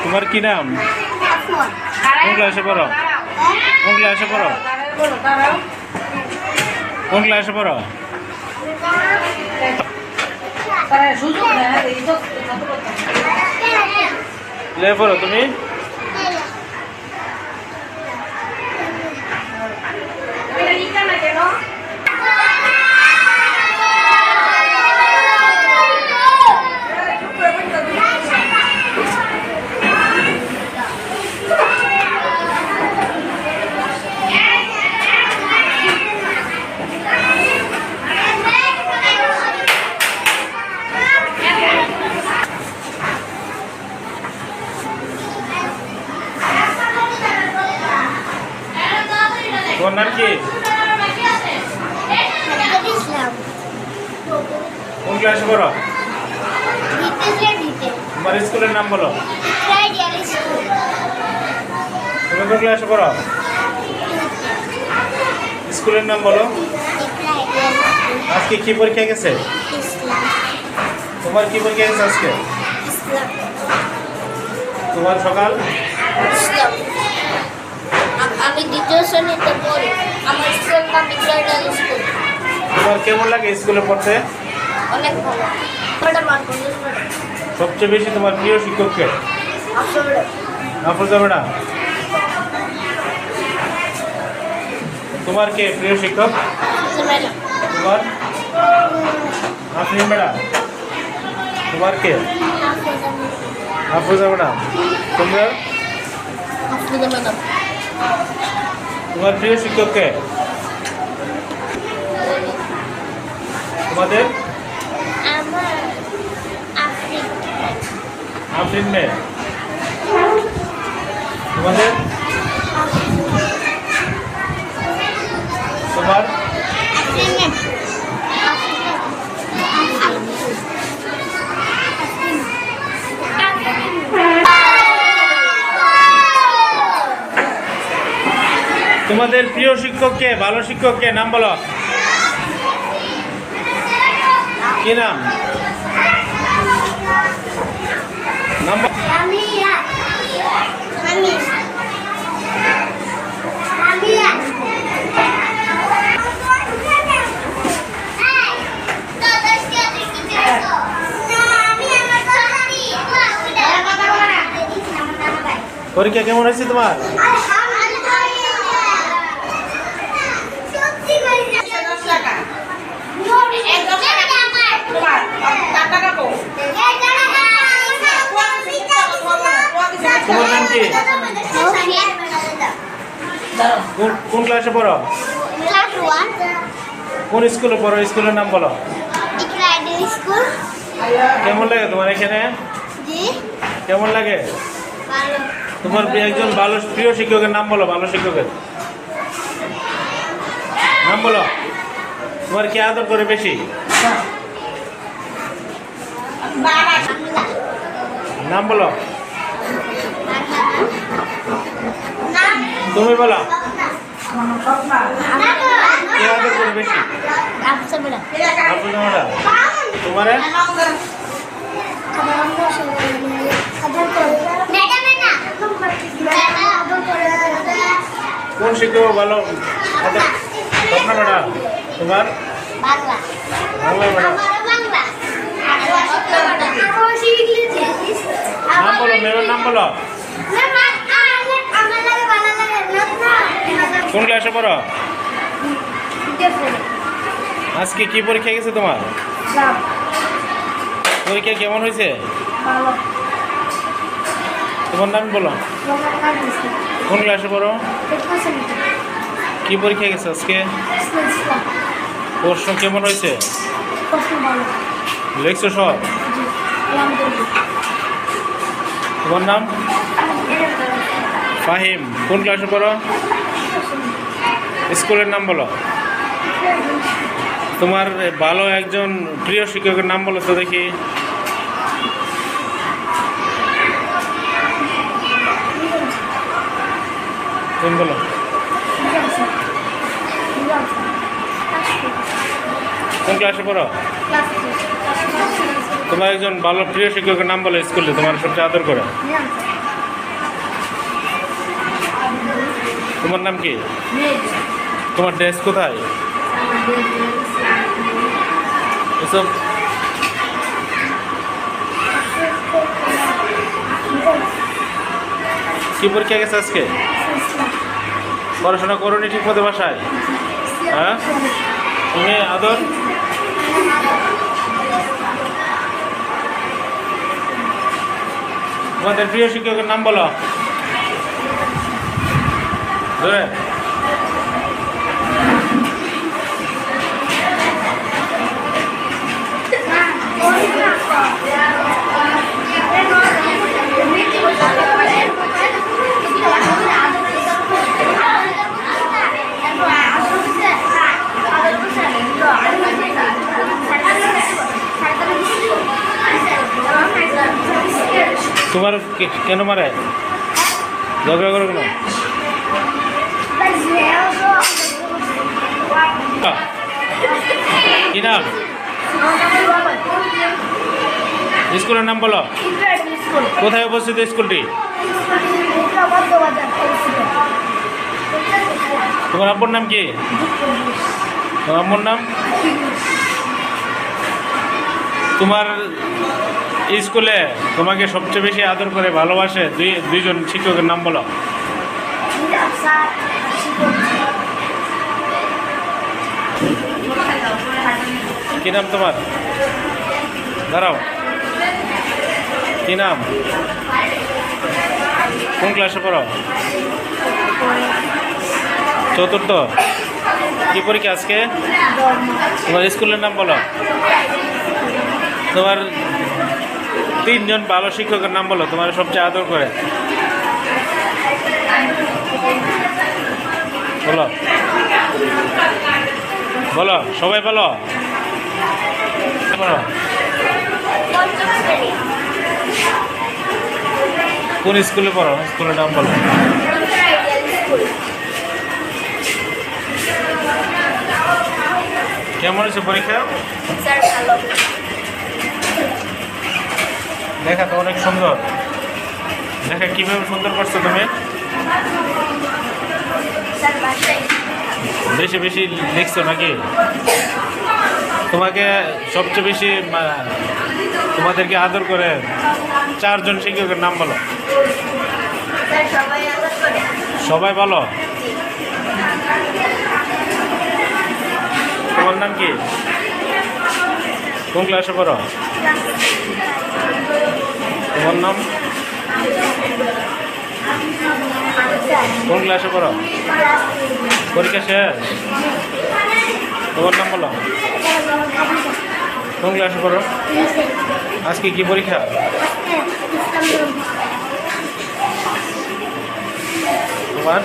তোমার কি নাম? কোন ক্লাসে পড়ো? কোন ক্লাসে পড়ো? কোন ক্লাসে পড়ো? লে পড়ো তুমি? তোমার নাম কি? কোন ক্লাসে পড়ো? তোমার স্কুলের নাম বলো। তুমি কোন ক্লাসে পড়ো? স্কুলের নাম বলো। আজকে কি পরীক্ষা গেছে? তোমার কি পরীক্ষা গেছে আজকে? তোমার সকাল? আমি দ্বিতীয় শ্রেণীতে পড়ি। আমার স্কুলের নাম ইকরাইডাল স্কুল। তোমার কেমন লাগে স্কুলে পড়তে? অনেক ভালো। সবচেয়ে বেশি তোমার প্রিয় শিক্ষককে? আফরোজা ম্যাডাম। তোমার কে প্রিয় শিক্ষক? তোমার? আফরিন ম্যাডাম। তোমার কে? আফরোজা ম্যাডাম। তোমরা? তোমার প্রিয় শিক্ষক কে? তোমাদের? আফরিন মেয়ে। তোমাদের? তোমার? তোমাদের প্রিয় শিক্ষককে, ভালো শিক্ষককে নাম বলো। কি নাম? নাম পরীক্ষা কেমন হয়েছে তোমার? তোমার নাম কি? কোন ক্লাসে পড়ো? কোন স্কুলে পড়ো? স্কুলের নাম বলো। কেমন লাগে তোমার এখানে? কেমন লাগে? তোমার একজন ভালো প্রিয় শিক্ষকের নাম বলো। ভালো শিক্ষকের নাম বলো। তোমার কে আদর করে বেশি? নাম বলো। তুমি বলো। কে আদর করে বেশি? তোমার? কোন শিক্ষক ভালো? স্বপ্না ম্যাডাম। তোমার? বাংলা ম্যাডাম। নাম বলো, ম্যামের নাম বলো। কোন ক্লাসে পড়ো? আজকে কি পরীক্ষা গেছে তোমার? পরীক্ষা কেমন হয়েছে? তোমার নাম বলো। কোন ক্লাসে পড়ো? কি পরীক্ষা গেছে আজকে? প্রশ্ন কেমন হয়েছে? লিখছো সব? তোমার নাম? ফাহিম। কোন ক্লাসে পড়ো? স্কুলের নাম বলো। তোমার ভালো একজন প্রিয় শিক্ষকের নাম বলো তো দেখি। তুমি বলো। কোন ক্লাসে পড়ো? তোমার একজন ভালো প্রিয় শিক্ষকের নাম বলো স্কুলে, তোমার সবচেয়ে আদর করে। তোমার নাম কি? তোমার ড্রেস কোথায়? এসব কি পরীক্ষা গেছে আজকে? পড়াশোনা করোনি ঠিক মতো বাসায়? হ্যাঁ, তুমি আদর তোমাদের প্রিয় শিক্ষকের নাম বলো ধরে। তোমার কেন মারে? ঝগড়া করো কেন? কি নাম? স্কুলের নাম বলো। কোথায় অবস্থিত স্কুলটি? তোমার আব্বুর নাম কি? তোমার আম্মুর নাম? তোমার স্কুলে তোমাকে সবচেয়ে বেশি আদর করে ভালোবাসে দুইজন শিক্ষকের নাম বলো। কি নাম তোমার? দাঁড়াও, কি নাম? কোন ক্লাসে পড়ো? চতুর্থ। কি পরীক্ষা আজকে? তোমার স্কুলের নাম বলো। তোমার তিনজন ভালো শিক্ষকের নাম বলো, তোমার সবচেয়ে আদর করে বলো। বলো, সবাই বলো। বলো, কোন স্কুলে পড়ো? স্কুলের নাম বলো। কেমন হয়েছে পরীক্ষা? দেখা তো অনেক সুন্দর। দেখা কিভাবে সুন্দর করছো তুমি? বেশি বেশি লিখছো নাকি? তোমাকে সবচেয়ে বেশি তোমাদেরকে আদর করে চারজন শিক্ষকের নাম বলো। সবাই বলো। তোমার নাম কি? কোন ক্লাসে পড়ো? তোমার নাম? কোন ক্লাসে পড়ো? পরীক্ষা শেষ? তোমার নাম বলো। কোন ক্লাসে পড়ো? আজকে কি পরীক্ষা? তোমার